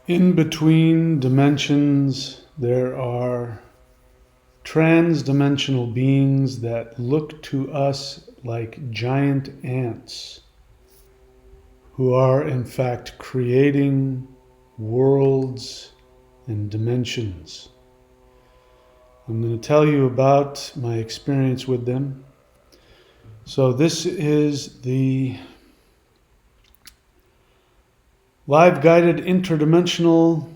In between dimensions, there are transdimensional beings that look to us like giant ants, who are in fact creating worlds and dimensions. I'm going to tell you about my experience with them. So this is the live guided interdimensional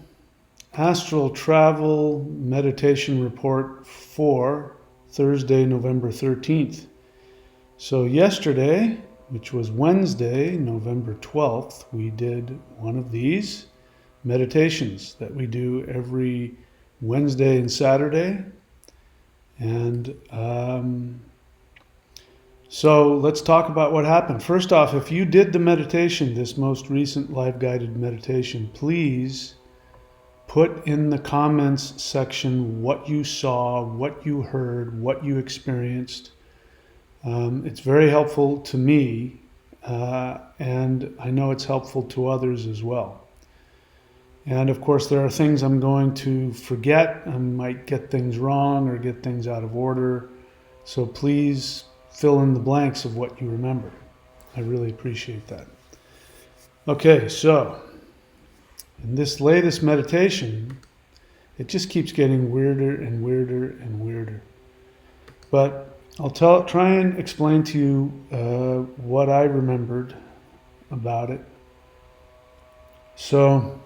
astral travel meditation report for Thursday, November 13th. So yesterday, which was Wednesday, November 12th, we did one of these meditations that we do every Wednesday and Saturday. And so let's talk about what happened. First off, if you did the meditation, this most recent live guided meditation, please put in the comments section what you saw, what you heard, what you experienced. It's very helpful to me, and I know it's helpful to others as well. And of course, there are things I'm going to forget. I might get things wrong or get things out of order. So please fill in the blanks of what you remember. I really appreciate that. Okay, so in this latest meditation, it just keeps getting weirder and weirder and weirder. But I'll try and explain to you what I remembered about it. So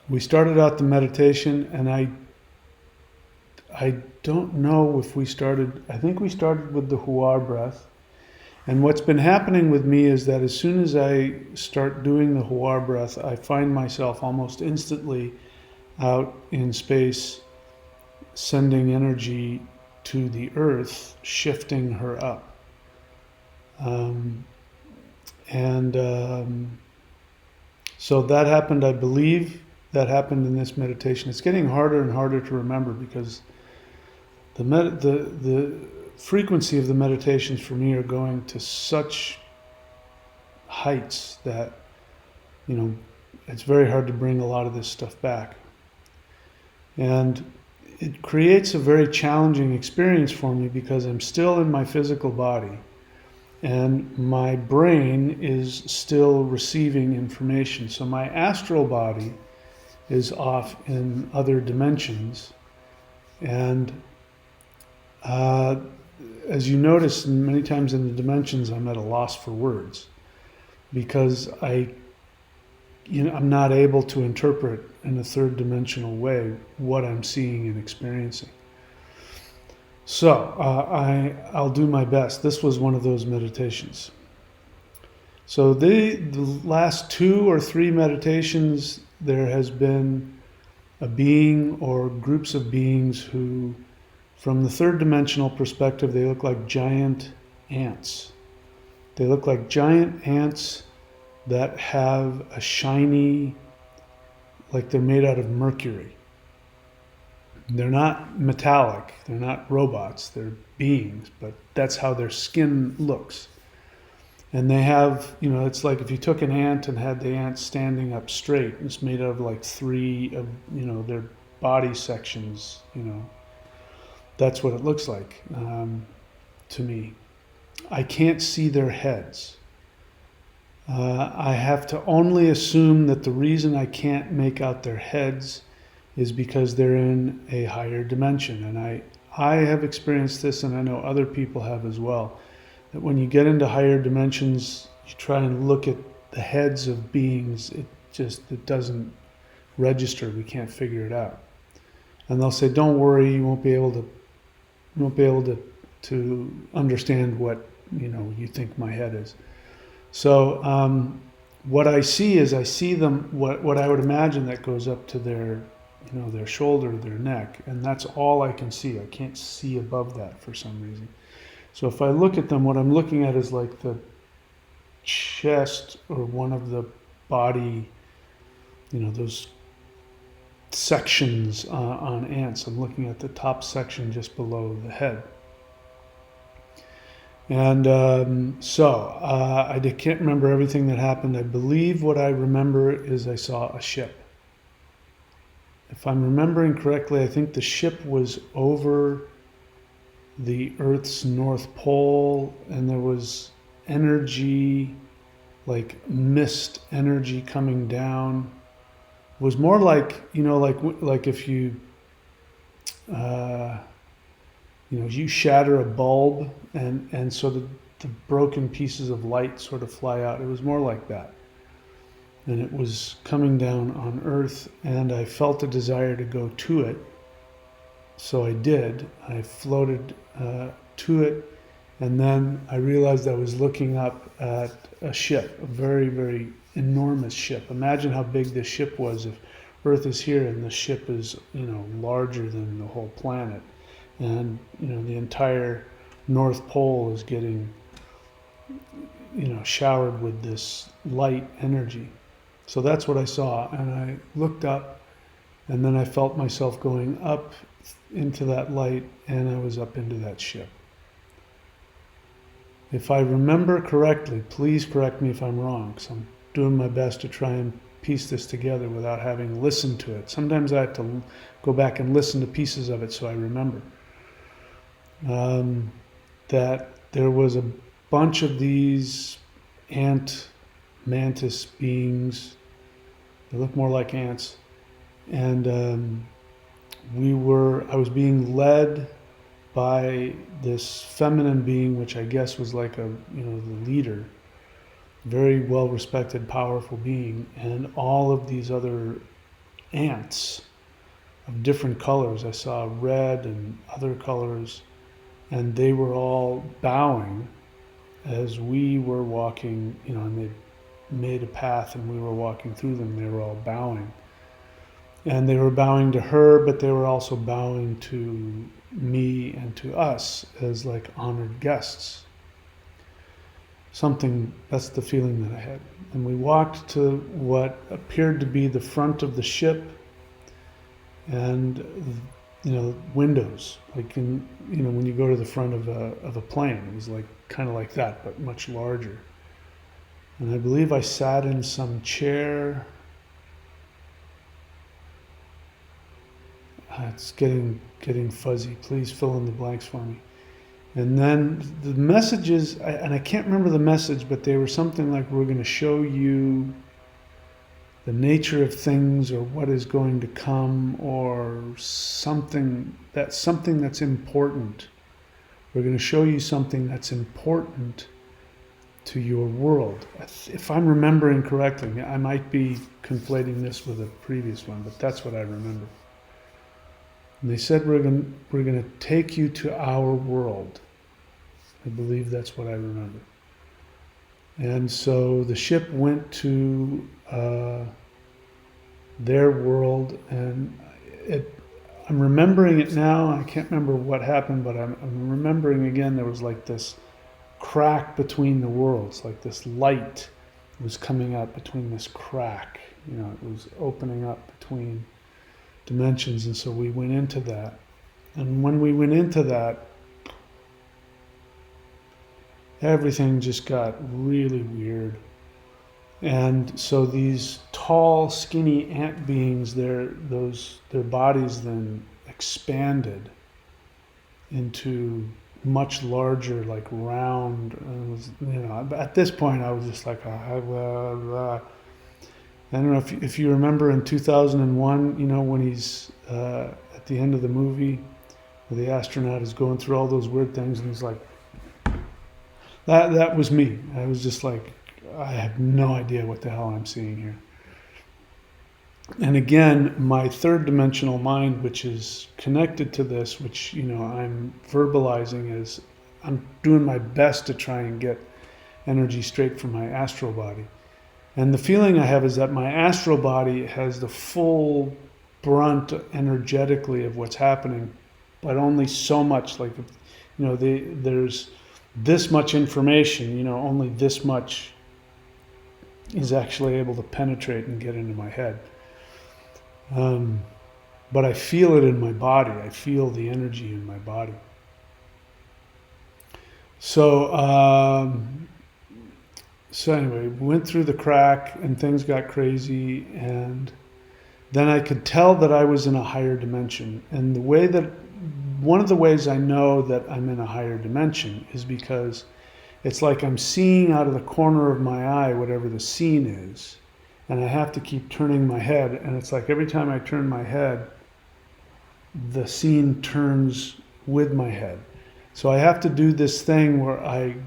we started out the meditation, and I don't know if we started, I think we started with the Huar breath. And what's been happening with me is that as soon as I start doing the Huar breath, I find myself almost instantly out in space, sending energy to the earth, shifting her up. So that happened, I believe, that happened in this meditation. It's getting harder and harder to remember because the frequency of the meditations for me are going to such heights that, it's very hard to bring a lot of this stuff back. And it creates a very challenging experience for me because I'm still in my physical body and my brain is still receiving information. So my astral body is off in other dimensions. And as you notice, many times in the dimensions, I'm at a loss for words because I'm not able to interpret in a third dimensional way what I'm seeing and experiencing. So I'll do my best. This was one of those meditations. So the last 2 or 3 meditations, there has been a being or groups of beings who, from the third dimensional perspective, they look like giant ants. They look like giant ants that have a shiny, like they're made out of mercury. They're not metallic, they're not robots, they're beings, but that's how their skin looks. And they have, it's like if you took an ant and had the ant standing up straight, it's made out of like 3 of, their body sections, That's what it looks like to me. I can't see their heads. I have to only assume that the reason I can't make out their heads is because they're in a higher dimension. And I have experienced this, and I know other people have as well, that when you get into higher dimensions, you try and look at the heads of beings, it doesn't register. We can't figure it out. And they'll say, don't worry, you won't be able to understand what you think my head is. So what I see is them what I would imagine that goes up to their their shoulder, their neck, and that's all I can see. I can't see above that for some reason. So if I look at them, what I'm looking at is like the chest or one of the body, those sections on ants. I'm looking at the top section just below the head. And can't remember everything that happened. I believe what I remember is I saw a ship. If I'm remembering correctly, I think the ship was over the Earth's North Pole, and there was energy, like mist energy coming down. It was more like, like if you, uh, you shatter a bulb, and so the broken pieces of light sort of fly out. It was more like that. And it was coming down on Earth, and I felt a desire to go to it. So I did. I floated to it, and then I realized I was looking up at a ship, a very, very enormous ship. Imagine how big this ship was if Earth is here and the ship is, larger than the whole planet. And, the entire North Pole is getting, showered with this light energy. So that's what I saw. And I looked up, and then I felt myself going up into that light, and I was up into that ship. If I remember correctly, please correct me if I'm wrong, because I'm doing my best to try and piece this together without having listened to it. Sometimes I have to go back and listen to pieces of it so I remember. That there was a bunch of these ant mantis beings. They look more like ants. And I was being led by this feminine being, which I guess was like the leader, very well respected, powerful being, and all of these other ants of different colors. I saw red and other colors, and they were all bowing as we were walking, and they made a path and we were walking through them. They were all bowing. And they were bowing to her, but they were also bowing to me and to us as like honored guests. That's the feeling that I had. And we walked to what appeared to be the front of the ship, and windows, like when you go to the front of a plane. It was like kind of like that, but much larger. And I believe I sat in some chair. It's getting fuzzy. Please fill in the blanks for me. And then the messages, and I can't remember the message, but they were something like, we're going to show you the nature of things, or what is going to come, or something that's important. We're going to show you something that's important to your world. If I'm remembering correctly, I might be conflating this with a previous one, but that's what I remember. And they said, we're going to take you to our world. I believe that's what I remember. And so the ship went to their world, and I'm remembering it now. I can't remember what happened, but I'm remembering again, there was like this crack between the worlds, like this light was coming up between this crack. It was opening up between dimensions, and so we went into that. And when we went into that, everything just got really weird. And so these tall, skinny ant beings, their bodies then expanded into much larger, like round. At this point, I was just like, I don't know if you remember in 2001, when he's at the end of the movie, where the astronaut is going through all those weird things, and he's like, that was me. I was just like, I have no idea what the hell I'm seeing here. And again, my third dimensional mind, which is connected to this, which I'm verbalizing, is I'm doing my best to try and get energy straight from my astral body. And the feeling I have is that my astral body has the full brunt energetically of what's happening, but only so much. Like, there's this much information, only this much is actually able to penetrate and get into my head. But I feel it in my body. I feel the energy in my body. So, so anyway, we went through the crack and things got crazy, and then I could tell that I was in a higher dimension. And one of the ways I know that I'm in a higher dimension is because it's like I'm seeing out of the corner of my eye whatever the scene is, and I have to keep turning my head, and it's like every time I turn my head, the scene turns with my head. So I have to do this thing where I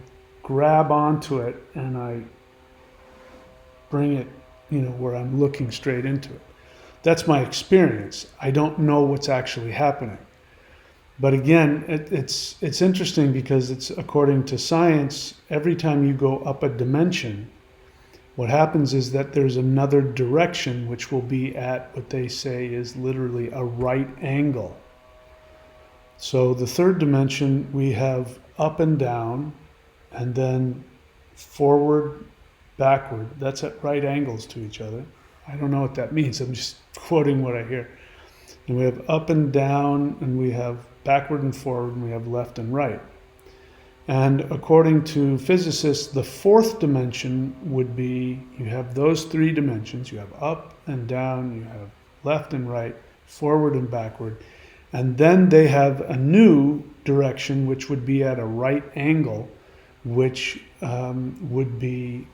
grab onto it and I bring it, where I'm looking straight into it. That's my experience. I don't know what's actually happening. But again, it's interesting because it's according to science, every time you go up a dimension, what happens is that there's another direction which will be at what they say is literally a right angle. So the third dimension, we have up and down, and then forward, backward. That's at right angles to each other. I don't know what that means. I'm just quoting what I hear. And we have up and down, and we have backward and forward, and we have left and right. And according to physicists, the fourth dimension would be, you have those three dimensions. You have up and down, you have left and right, forward and backward. And then they have a new direction, which would be at a right angle, which would be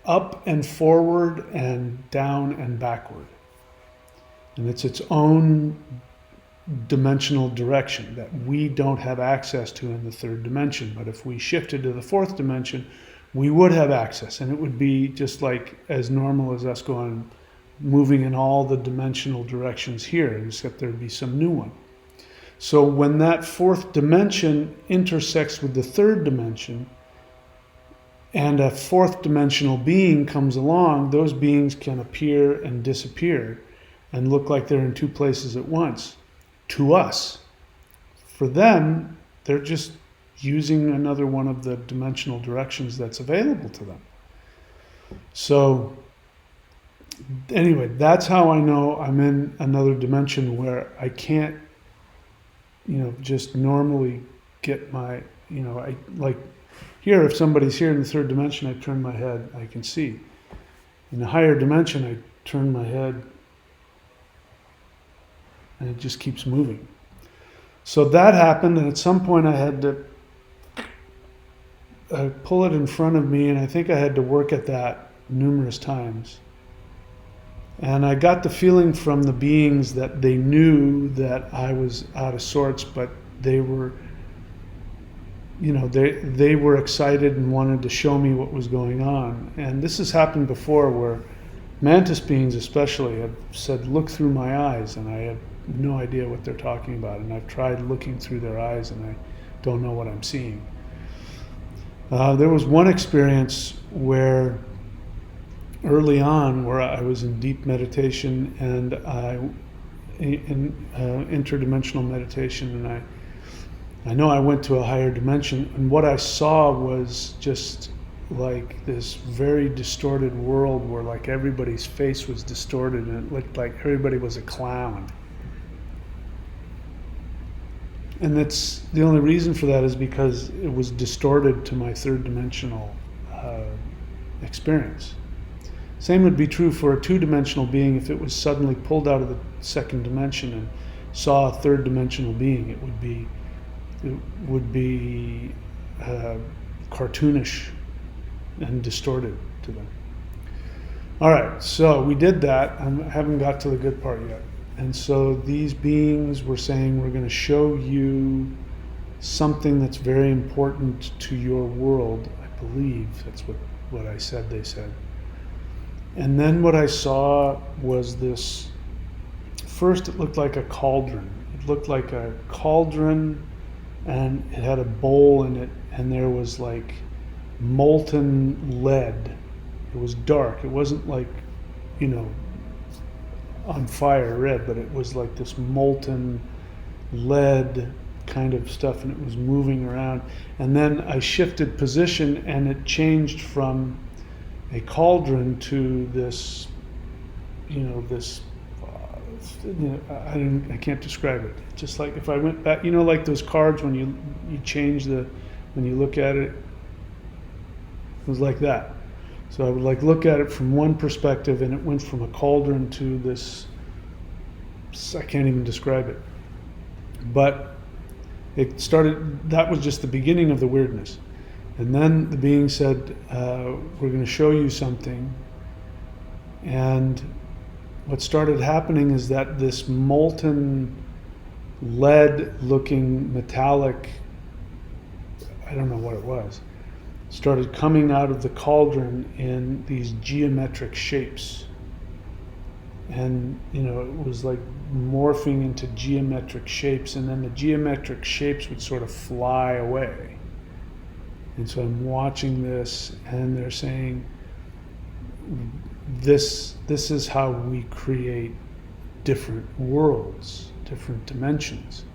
up and forward and down and backward. And it's its own dimensional direction that we don't have access to in the third dimension. But if we shifted to the fourth dimension, we would have access. And it would be just like as normal as us moving in all the dimensional directions here, except there'd be some new one. So when that fourth dimension intersects with the third dimension, and a fourth dimensional being comes along, those beings can appear and disappear and look like they're in two places at once. To us. For them, they're just using another one of the dimensional directions that's available to them. So anyway, that's how I know I'm in another dimension where I can't, just normally get my, I like here, if somebody's here in the third dimension, I turn my head, I can see. In the higher dimension, I turn my head and it just keeps moving. So that happened, and at some point I had to pull it in front of me, and I think I had to work at that numerous times. And I got the feeling from the beings that they knew that I was out of sorts, but they were, they were excited and wanted to show me what was going on. And this has happened before where mantis beings especially have said, look through my eyes, and I have no idea what they're talking about. And I've tried looking through their eyes and I don't know what I'm seeing. There was one experience where early on where I was in deep meditation and in interdimensional meditation, and I know I went to a higher dimension, and what I saw was just like this very distorted world where like everybody's face was distorted and it looked like everybody was a clown. And that's the only reason for that is because it was distorted to my third dimensional experience. Same would be true for a two-dimensional being. If it was suddenly pulled out of the second dimension and saw a third dimensional being, it would be cartoonish and distorted to them. All right, so we did that. I haven't got to the good part yet. And so these beings were saying, we're going to show you something that's very important to your world. I believe that's what I said they said. And then what I saw was this, first it looked like a cauldron. It looked like a cauldron, and it had a bowl in it, and there was like molten lead. It was dark. It wasn't like, on fire red, but it was like this molten lead kind of stuff, and it was moving around. And then I shifted position, and it changed from a cauldron to this, I can't describe it. Just like if I went back, like those cards when you change the when you look at it, it was like that. So I would like look at it from one perspective, and it went from a cauldron to this, I can't even describe it. But it started, that was just the beginning of the weirdness. And then the being said, we're going to show you something. And what started happening is that this molten lead looking metallic, I don't know what it was, started coming out of the cauldron in these geometric shapes. And, you know, it was like morphing into geometric shapes, and then the geometric shapes would sort of fly away. And so I'm watching this, and they're saying, this is how we create different worlds, different dimensions.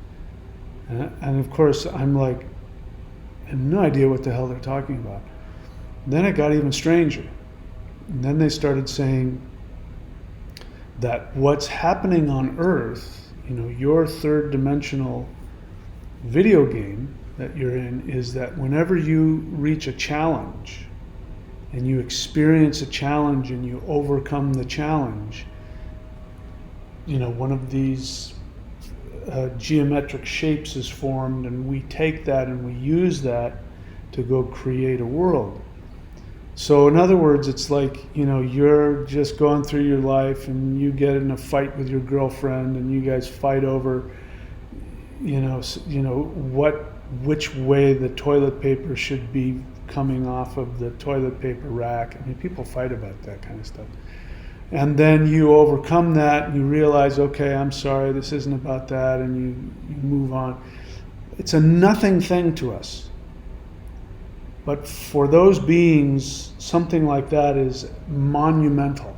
And of course, I'm like, I have no idea what the hell they're talking about. And then it got even stranger. And then they started saying that what's happening on Earth, you know, your third dimensional video game that you're in, is that whenever you reach a challenge and you experience a challenge and you overcome the challenge, you know, one of these geometric shapes is formed, and we take that and we use that to go create a world. So in other words, it's like, you know, you're just going through your life and you get in a fight with your girlfriend, and you guys fight over, which way the toilet paper should be coming off of the toilet paper rack. I mean, people fight about that kind of stuff. And then you overcome that, and you realize, okay, I'm sorry, this isn't about that, and you move on. It's a nothing thing to us. But for those beings, something like that is monumental.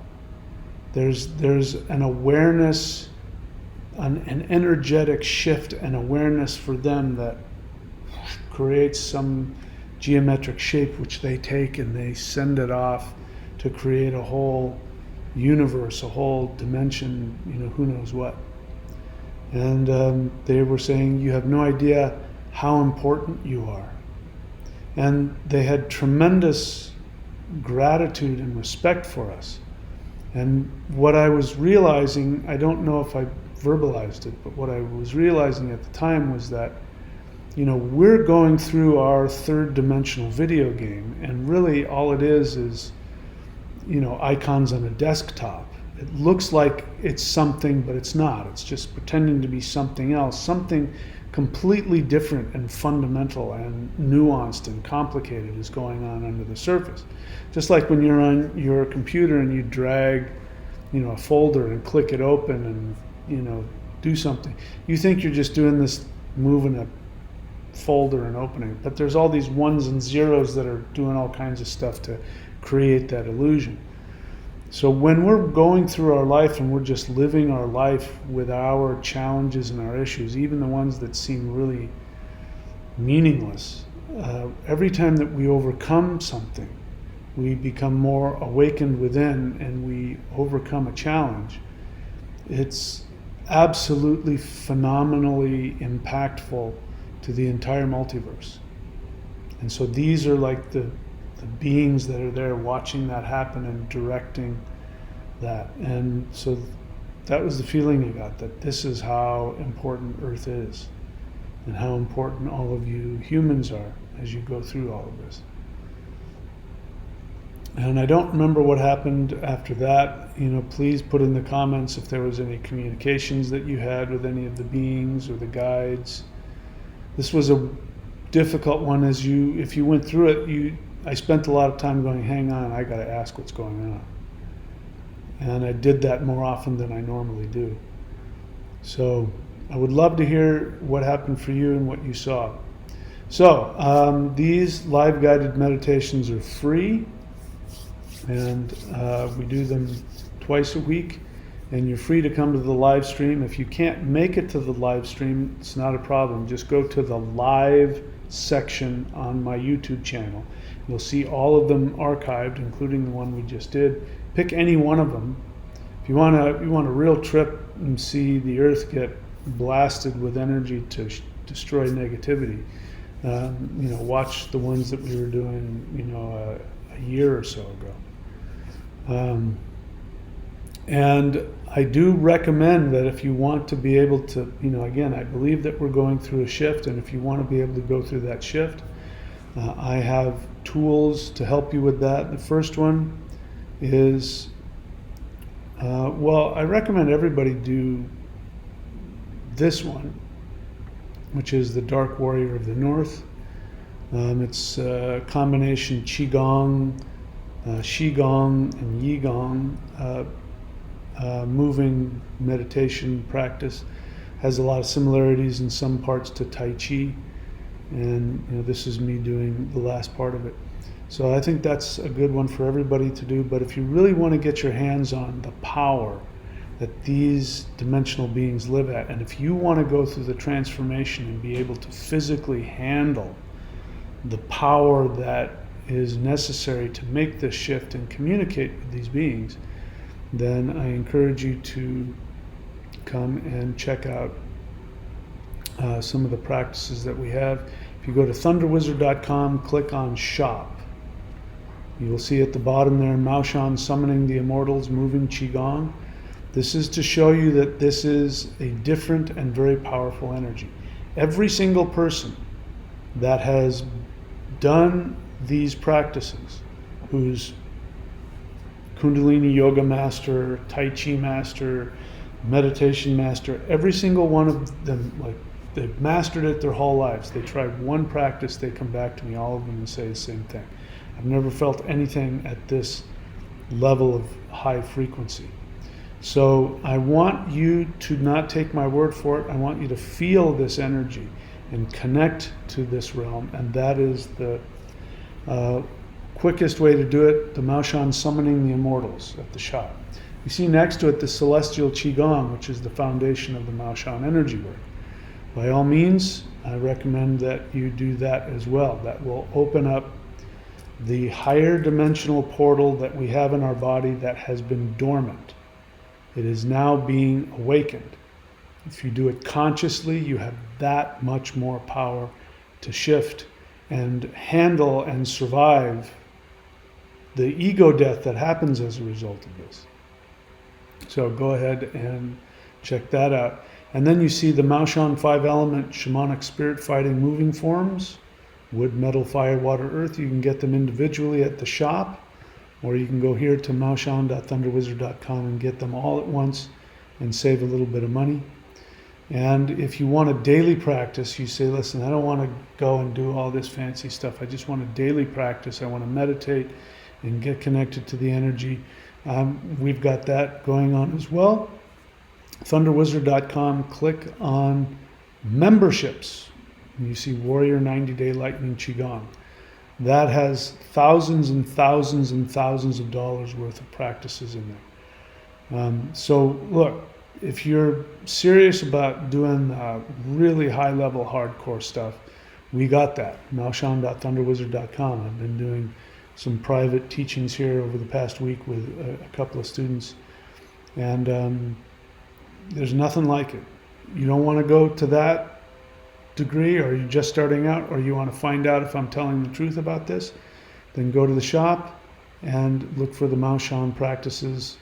There's an awareness, an energetic shift and awareness for them that creates some geometric shape, which they take and they send it off to create a whole universe, a whole dimension, you know, who knows what. And they were saying, you have no idea how important you are. And they had tremendous gratitude and respect for us. And what I was realizing, I don't know if I verbalized it, but what I was realizing at the time was that, you know, we're going through our third dimensional video game, and really all it is, you know, icons on a desktop. It looks like it's something, but it's not. It's just pretending to be something else, something completely different and fundamental and nuanced and complicated is going on under the surface. Just like when you're on your computer and you drag, you know, a folder and click it open and, you know, do something. You think you're just doing this, moving a folder and opening it, but there's all these ones and zeros that are doing all kinds of stuff to create that illusion. So when we're going through our life and we're just living our life with our challenges and our issues, even the ones that seem really meaningless, every time that we overcome something, we become more awakened within and we overcome a challenge. It's absolutely phenomenally impactful to the entire multiverse. And so these are like the beings that are there watching that happen and directing that. And so that was the feeling I got, that this is how important Earth is and how important all of you humans are as you go through all of this. And I don't remember what happened after that. You know, please put in the comments if there was any communications that you had with any of the beings or the guides. This was a difficult one. If you went through it, I spent a lot of time going, hang on, I got to ask what's going on. And I did that more often than I normally do. So I would love to hear what happened for you and what you saw. So these live guided meditations are free, and we do them twice a week, and you're free to come to the live stream. If you can't make it to the live stream, it's not a problem. Just go to the live section on my YouTube channel. You'll see all of them archived, including the one we just did. Pick any one of them. If you want a real trip and see the Earth get blasted with energy to destroy negativity, Watch the ones that we were doing, a year or so ago. And I do recommend that if you want to be able to, again, I believe that we're going through a shift, and if you want to be able to go through that shift, I have tools to help you with that. The first one is, I recommend everybody do this one, which is the Dark Warrior of the North. It's a combination Qigong, Qigong, and Yigong. Moving meditation practice, has a lot of similarities in some parts to Tai Chi, and this is me doing the last part of it. So I think that's a good one for everybody to do. But if you really want to get your hands on the power that these dimensional beings live at, and if you want to go through the transformation and be able to physically handle the power that is necessary to make this shift and communicate with these beings, then I encourage you to come and check out some of the practices that we have. If you go to thunderwizard.com, click on Shop, you will see at the bottom there, Maoshan Summoning the Immortals, Moving Qigong. This is to show you that this is a different and very powerful energy. Every single person that has done these practices, who's Kundalini Yoga master, Tai Chi master, meditation master, every single one of them, like, they've mastered it their whole lives. They tried one practice, they come back to me, all of them, and say the same thing. I've never felt anything at this level of high frequency. So I want you to not take my word for it. I want you to feel this energy and connect to this realm, and that is the quickest way to do it, the Maoshan Summoning the Immortals at the shop. You see next to it the Celestial Qigong, which is the foundation of the Maoshan energy work. By all means, I recommend that you do that as well. That will open up the higher dimensional portal that we have in our body that has been dormant. It is now being awakened. If you do it consciously, you have that much more power to shift and handle and survive the ego death that happens as a result of this. So go ahead and check that out. And then you see the Maoshan 5-element shamanic spirit fighting moving forms, wood, metal, fire, water, earth. You can get them individually at the shop, or you can go here to maoshan.thunderwizard.com and get them all at once and save a little bit of money. And if you want a daily practice, you say, listen, I don't want to go and do all this fancy stuff. I just want a daily practice. I want to meditate and get connected to the energy. We've got that going on as well. Thunderwizard.com, click on memberships. And you see Warrior 90-Day Lightning Qigong. That has thousands and thousands and thousands of dollars worth of practices in there. So look, if you're serious about doing really high-level hardcore stuff, we got that. Maoshan.thunderwizard.com. I've been doing some private teachings here over the past week with a couple of students, and there's nothing like it. You don't want to go to that degree, or you're just starting out, or you want to find out if I'm telling the truth about this, then go to the shop and look for the Maoshan practices,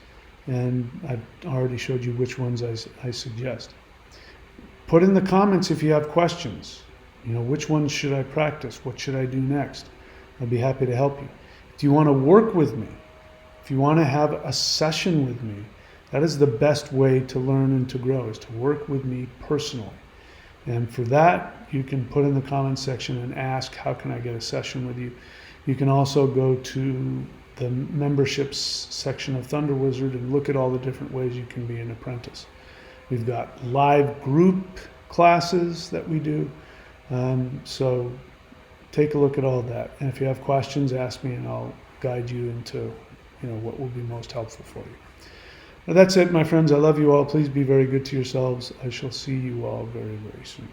and I've already showed you which ones I suggest. Put in the comments if you have questions. Which ones should I practice? What should I do next? I'd be happy to help you. If you want to work with me, if you want to have a session with me, that is the best way to learn and to grow, is to work with me personally. And for that, you can put in the comments section and ask, how can I get a session with you? You can also go to the memberships section of Thunder Wizard and look at all the different ways you can be an apprentice. We've got live group classes that we do. So take a look at all that. And if you have questions, ask me and I'll guide you into what will be most helpful for you. Now that's it, my friends. I love you all. Please be very good to yourselves. I shall see you all very, very soon.